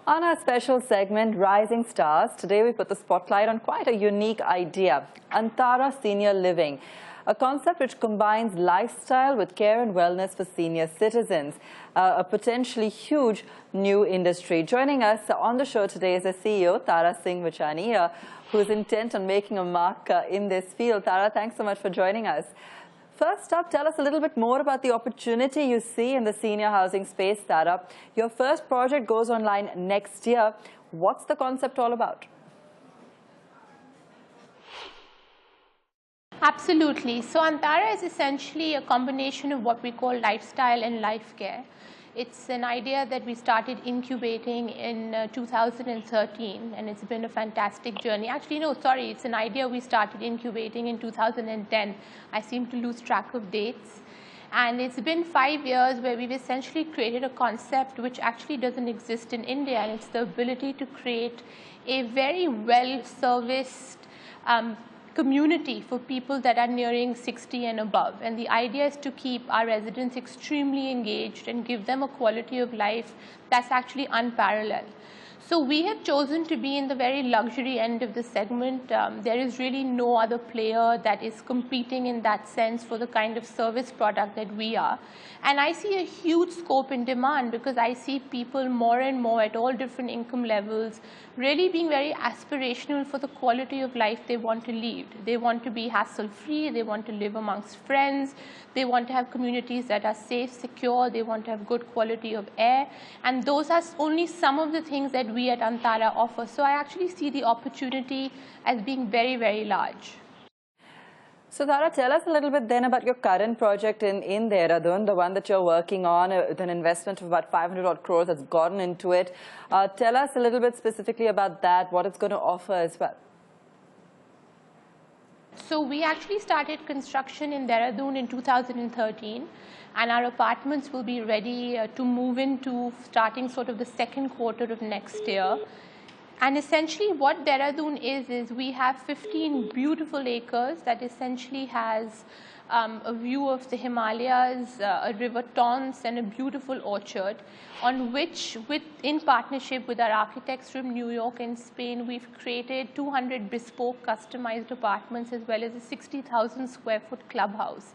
On our special segment, Rising Stars, today we put the spotlight on quite a unique idea, Antara Senior Living, a concept which combines lifestyle with care and wellness for senior citizens, a potentially huge new industry. Joining us on the show today is the CEO, Tara Singh Vachani, who is intent on making a mark in this field. Tara, thanks so much for joining us. First up, tell us a little bit more about the opportunity you see in the senior housing space, Tara. Your first project goes online next year. What's the concept all about? Absolutely. So Antara is essentially a combination of what we call lifestyle and life care. It's an idea that we started incubating in 2013, and it's been a fantastic journey. Actually, no, sorry, it's an idea we started incubating in 2010. I seem to lose track of dates. And it's been 5 years where we've essentially created a concept which actually doesn't exist in India, and it's the ability to create a very well-serviced community for people that are nearing 60 and above. And the idea is to keep our residents extremely engaged and give them a quality of life that's actually unparalleled. So we have chosen to be in the very luxury end of the segment. There is really no other player that is competing in that sense for the kind of service product that we are. And I see a huge scope in demand because I see people more and more at all different income levels really being very aspirational for the quality of life they want to lead. They want to be hassle-free, they want to live amongst friends, they want to have communities that are safe, secure, they want to have good quality of air. And those are only some of the things that we at Antara offer. So I actually see the opportunity as being very, very large. So Tara, tell us a little bit then about your current project in Dehradun, the one that you're working on with an investment of about 500 odd crores that's gotten into it. Tell us a little bit specifically about that, what it's going to offer as well. So we actually started construction in Dehradun in 2013, and our apartments will be ready to move into starting sort of the second quarter of next year. And essentially what Dehradun is we have 15 beautiful acres that essentially has a view of the Himalayas, a river Tons, and a beautiful orchard on which, in partnership with our architects from New York and Spain, we've created 200 bespoke customized apartments as well as a 60,000 square foot clubhouse.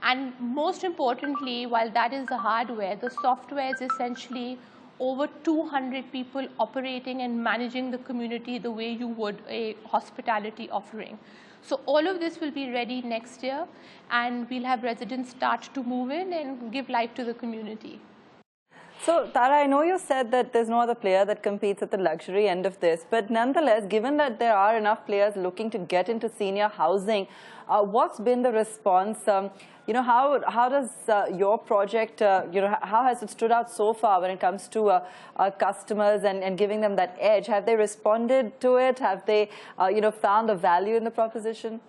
And most importantly, while that is the hardware, the software is essentially over 200 people operating and managing the community the way you would a hospitality offering. So all of this will be ready next year, and we'll have residents start to move in and give life to the community. So, Tara, I know you said that there's no other player that competes at the luxury end of this, but nonetheless, given that there are enough players looking to get into senior housing, what's been the response? How does your project, how has it stood out so far when it comes to customers and giving them that edge? Have they responded to it? Have they, found the value in the proposition?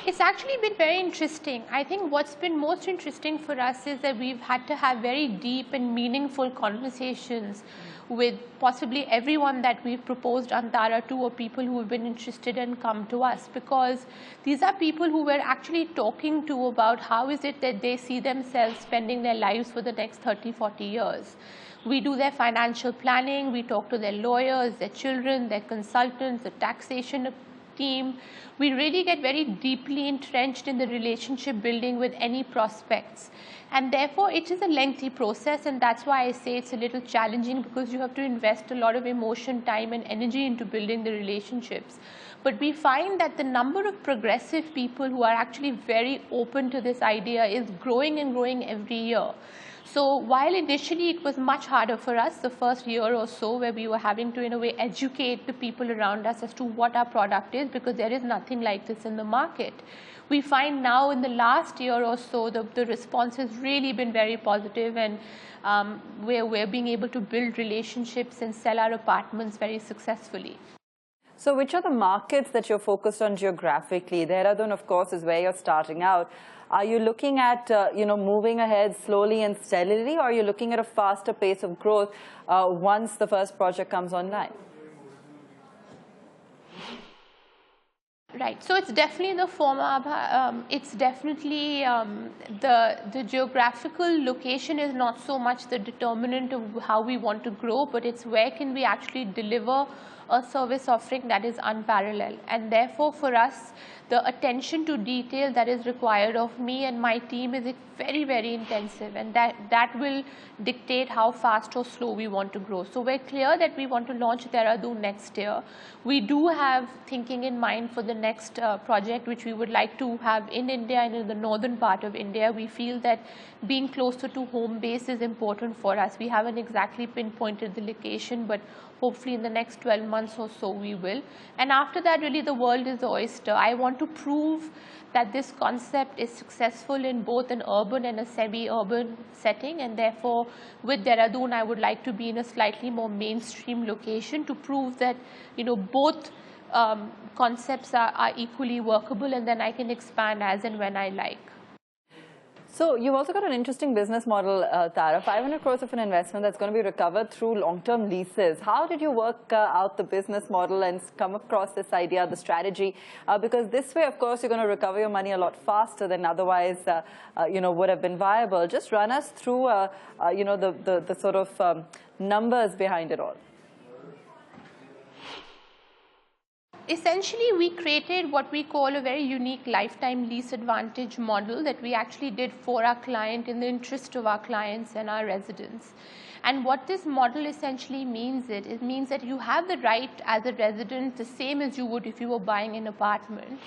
It's actually been very interesting. I think what's been most interesting for us is that we've had to have very deep and meaningful conversations with possibly everyone that we've proposed Antara to, or people who have been interested and come to us, because these are people who we're actually talking to about how is it that they see themselves spending their lives for the next 30, 40 years. We do their financial planning, we talk to their lawyers, their children, their consultants, the taxation team. We really get very deeply entrenched in the relationship building with any prospects. And therefore, it is a lengthy process, and that's why I say it's a little challenging, because you have to invest a lot of emotion, time, and energy into building the relationships. But we find that the number of progressive people who are actually very open to this idea is growing and growing every year. So while initially it was much harder for us the first year or so, where we were having to in a way educate the people around us as to what our product is, because there is nothing like this in the market, we find now in the last year or so the response has really been very positive, and we're being able to build relationships and sell our apartments very successfully. So which are the markets that you're focused on geographically? Dehradun, of course, is where you're starting out. Are you looking at, moving ahead slowly and steadily, or are you looking at a faster pace of growth once the first project comes online? Right. So it's definitely the former, Abha. It's definitely the geographical location is not so much the determinant of how we want to grow, but it's where can we actually deliver a service offering that is unparalleled. And therefore, for us, the attention to detail that is required of me and my team is very, very intensive, and that will dictate how fast or slow we want to grow. So we're clear that we want to launch Dehradun next year. We do have thinking in mind for the next project, which we would like to have in India and in the northern part of India. We feel that being closer to home base is important for us. We haven't exactly pinpointed the location, but hopefully in the next 12 months or so we will. And after that, really the world is the oyster. I want to prove that this concept is successful in both an urban and a semi-urban setting, and therefore with Dehradun I would like to be in a slightly more mainstream location to prove that both concepts are equally workable, and then I can expand as and when I like. So you've also got an interesting business model, Tara, 500 crores of an investment that's going to be recovered through long-term leases. How did you work out the business model and come across this idea, the strategy? Because this way, of course, you're going to recover your money a lot faster than otherwise, would have been viable. Just run us through, the sort of numbers behind it all. Essentially, we created what we call a very unique lifetime lease advantage model that we actually did for our client in the interest of our clients and our residents. And what this model essentially means, it means that you have the right as a resident, the same as you would if you were buying an apartment.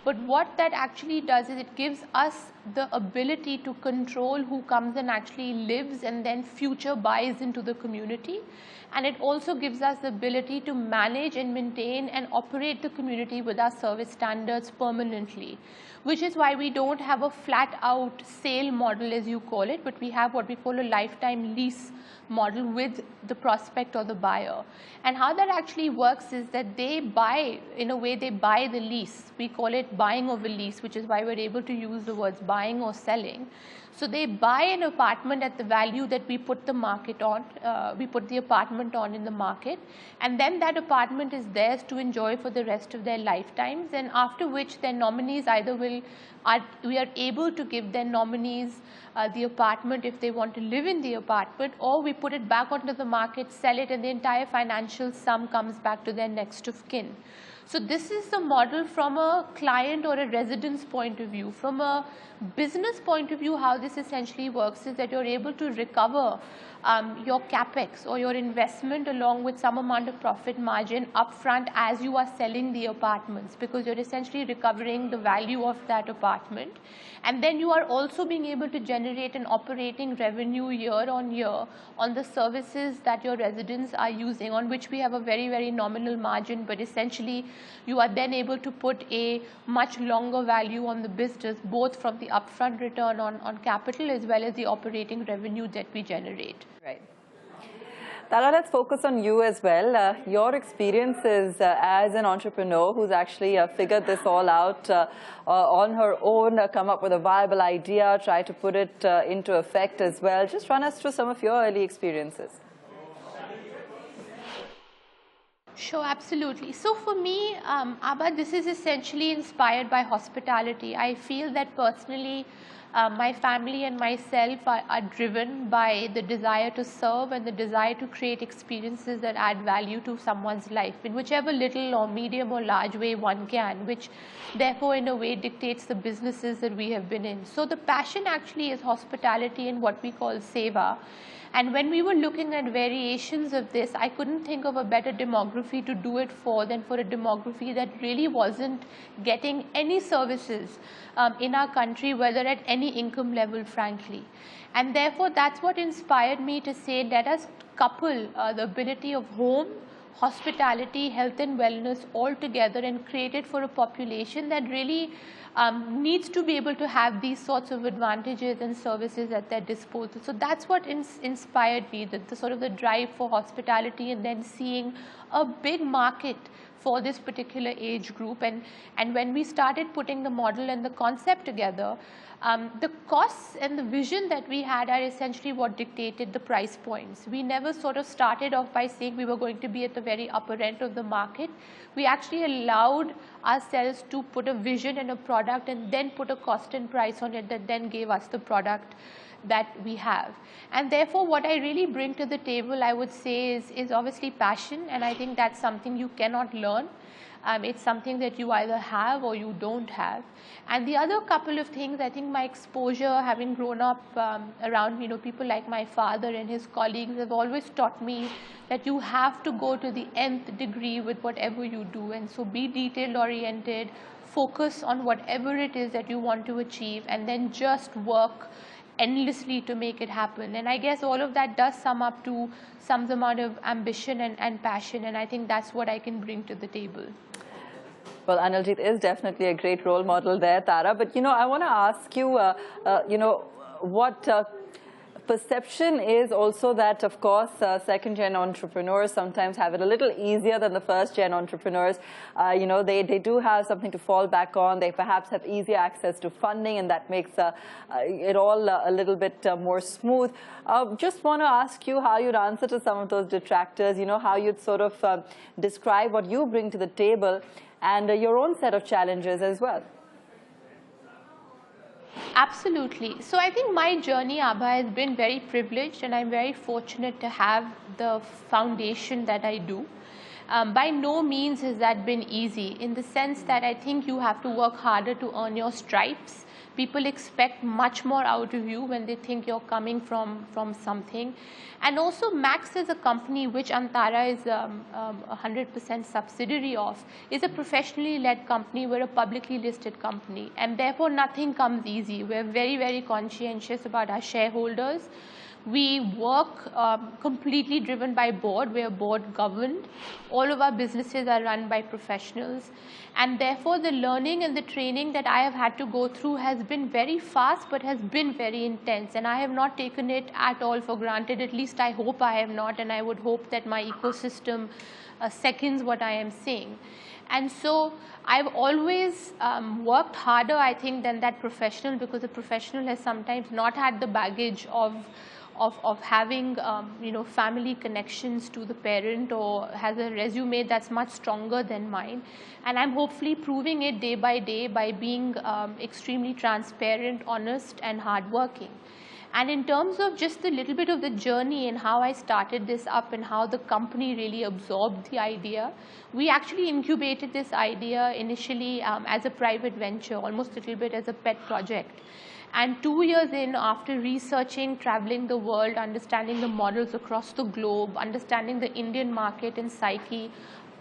But what that actually does is it gives us the ability to control who comes and actually lives and then future buys into the community. And it also gives us the ability to manage and maintain and operate the community with our service standards permanently, which is why we don't have a flat out sale model, as you call it, but we have what we call a lifetime lease model with the prospect or the buyer. And how that actually works is that they buy, in a way, they buy the lease. We call it buying of a lease, which is why we're able to use the words buying or selling. So they buy an apartment at the value that we put the market on, we put the apartment on in the market, and then that apartment is theirs to enjoy for the rest of their lifetimes, and after which their nominees either we are able to give their nominees the apartment if they want to live in the apartment, or we put it back onto the market, sell it, and the entire financial sum comes back to their next of kin. So this is the model from a client or a resident's point of view. From a business point of view, how this essentially works is that you're able to recover your capex or your investment along with some amount of profit margin upfront as you are selling the apartments, because you're essentially recovering the value of that apartment. And then you are also being able to generate an operating revenue year on year on the services that your residents are using, on which we have a very, very nominal margin, but essentially you are then able to put a much longer value on the business, both from the upfront return on capital as well as the operating revenue that we generate. Right. Tara, let's focus on you as well. Your experiences as an entrepreneur who's actually figured this all out on her own, come up with a viable idea, try to put it into effect as well. Just run us through some of your early experiences. Sure, absolutely. So for me, Abha, this is essentially inspired by hospitality. I feel that personally, my family and myself are driven by the desire to serve and the desire to create experiences that add value to someone's life in whichever little or medium or large way one can, which therefore in a way dictates the businesses that we have been in. So the passion actually is hospitality and what we call seva. And when we were looking at variations of this, I couldn't think of a better demography to do it for than for a demography that really wasn't getting any services in our country, whether at any income level, frankly. And therefore, that's what inspired me to say, let us couple the ability of home, hospitality, health and wellness all together and create it for a population that really needs to be able to have these sorts of advantages and services at their disposal. So that's what inspired me, the sort of the drive for hospitality, and then seeing a big market for this particular age group. And when we started putting the model and the concept together, the costs and the vision that we had are essentially what dictated the price points. We never sort of started off by saying we were going to be at the very upper end of the market. We actually allowed ourselves to put a vision and a product and then put a cost and price on it that then gave us the product that we have. And therefore, what I really bring to the table, I would say, is obviously passion, and I think that's something you cannot learn. It's something that you either have or you don't have. And the other couple of things, I think my exposure, having grown up around people like my father and his colleagues, have always taught me that you have to go to the nth degree with whatever you do. And so be detail oriented, focus on whatever it is that you want to achieve, and then just work endlessly to make it happen. And I guess all of that does sum up to some amount of ambition and passion, and I think that's what I can bring to the table. Well, Analjeet is definitely a great role model there, Tara. But, I want to ask you, what perception is also that, of course, second-gen entrepreneurs sometimes have it a little easier than the first-gen entrepreneurs. They do have something to fall back on. They perhaps have easier access to funding, and that makes it all a little bit more smooth. Just want to ask you how you'd answer to some of those detractors, how you'd sort of describe what you bring to the table and your own set of challenges as well. Absolutely. So I think my journey, Abha, has been very privileged, and I'm very fortunate to have the foundation that I do. By no means has that been easy, in the sense that I think you have to work harder to earn your stripes. People expect much more out of you when they think you're coming from something. And also, Max is a company which Antara is 100% subsidiary of, is a professionally led company. We're a publicly listed company, and therefore nothing comes easy. We're very, very conscientious about our shareholders. We work completely driven by board. We are board governed. All of our businesses are run by professionals. And therefore, the learning and the training that I have had to go through has been very fast, but has been very intense. And I have not taken it at all for granted. At least I hope I have not. And I would hope that my ecosystem seconds what I am saying. And so I've always worked harder, I think, than that professional, because the professional has sometimes not had the baggage of having family connections to the parent, or has a resume that's much stronger than mine. And I'm hopefully proving it day by day by being extremely transparent, honest, and hardworking. And in terms of just a little bit of the journey and how I started this up and how the company really absorbed the idea, we actually incubated this idea initially as a private venture, almost a little bit as a pet project. And 2 years in, after researching, traveling the world, understanding the models across the globe, understanding the Indian market and psyche,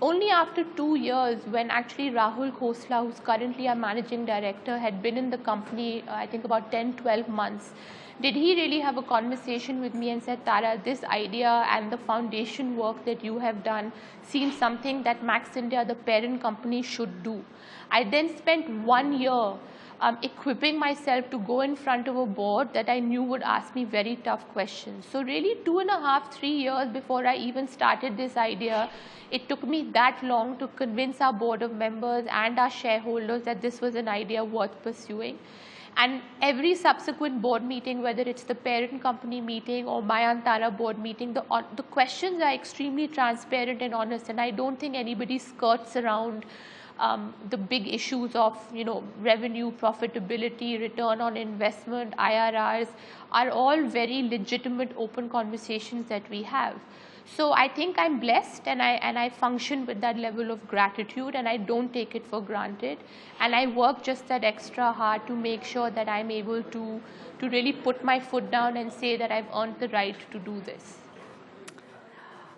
only after 2 years, when actually Rahul Khosla, who's currently our managing director, had been in the company, I think about 10, 12 months, did he really have a conversation with me and said, Tara, this idea and the foundation work that you have done seems something that Max India, the parent company, should do. I then spent 1 year equipping myself to go in front of a board that I knew would ask me very tough questions. So really 2.5, 3 years before I even started this idea, it took me that long to convince our board of members and our shareholders that this was an idea worth pursuing. And every subsequent board meeting, whether it's the parent company meeting or my Antara board meeting, the questions are extremely transparent and honest, and I don't think anybody skirts around the big issues of revenue, profitability, return on investment, IRRs, are all very legitimate, open conversations that we have. So I think I'm blessed, and I function with that level of gratitude, and I don't take it for granted. And I work just that extra hard to make sure that I'm able to really put my foot down and say that I've earned the right to do this.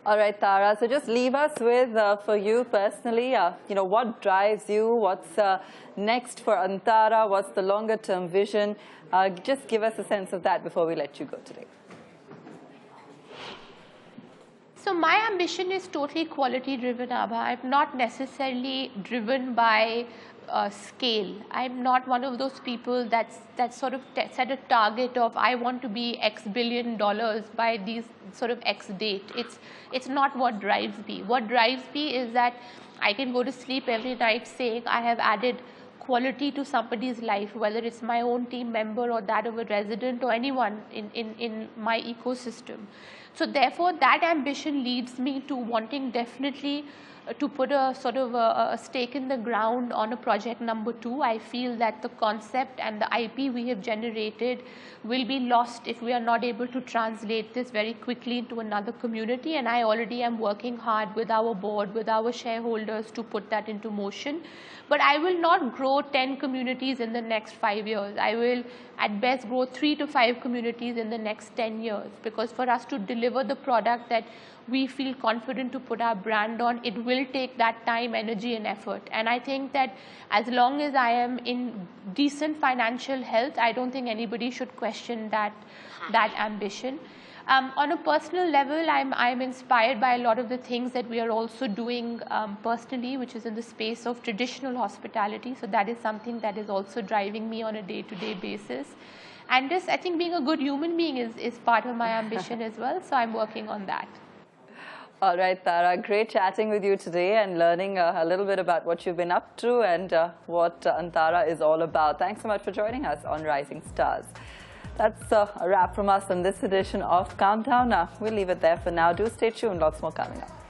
All right, Tara. So just leave us with, for you personally, what drives you? What's next for Antara? What's the longer-term vision? Just give us a sense of that before we let you go today. So my ambition is totally quality-driven, Abha. I'm not necessarily driven by scale. I'm not one of those people that's sort of set a target of I want to be X billion dollars by these sort of X date. It's not what drives me. What drives me is that I can go to sleep every night saying I have added quality to somebody's life, whether it's my own team member or that of a resident or anyone in my ecosystem. So therefore, that ambition leads me to wanting definitely to put a sort of a stake in the ground on a project number 2. I feel that the concept and the IP we have generated will be lost if we are not able to translate this very quickly into another community, and I already am working hard with our board, with our shareholders to put that into motion. But I will not grow 10 communities in the next 5 years. I will at best grow 3 to 5 communities in the next 10 years, because for us to deliver the product that we feel confident to put our brand on, it will take that time, energy and effort. And I think that as long as I am in decent financial health, I don't think anybody should question that ambition. On a personal level, I'm inspired by a lot of the things that we are also doing personally, which is in the space of traditional hospitality. So that is something that is also driving me on a day-to-day basis. And just, I think being a good human being is part of my ambition as well. So I'm working on that. All right, Tara, great chatting with you today and learning a little bit about what you've been up to and what Antara is all about. Thanks so much for joining us on Rising Stars. That's a wrap from us on this edition of Countdown. We'll leave it there for now. Do stay tuned. Lots more coming up.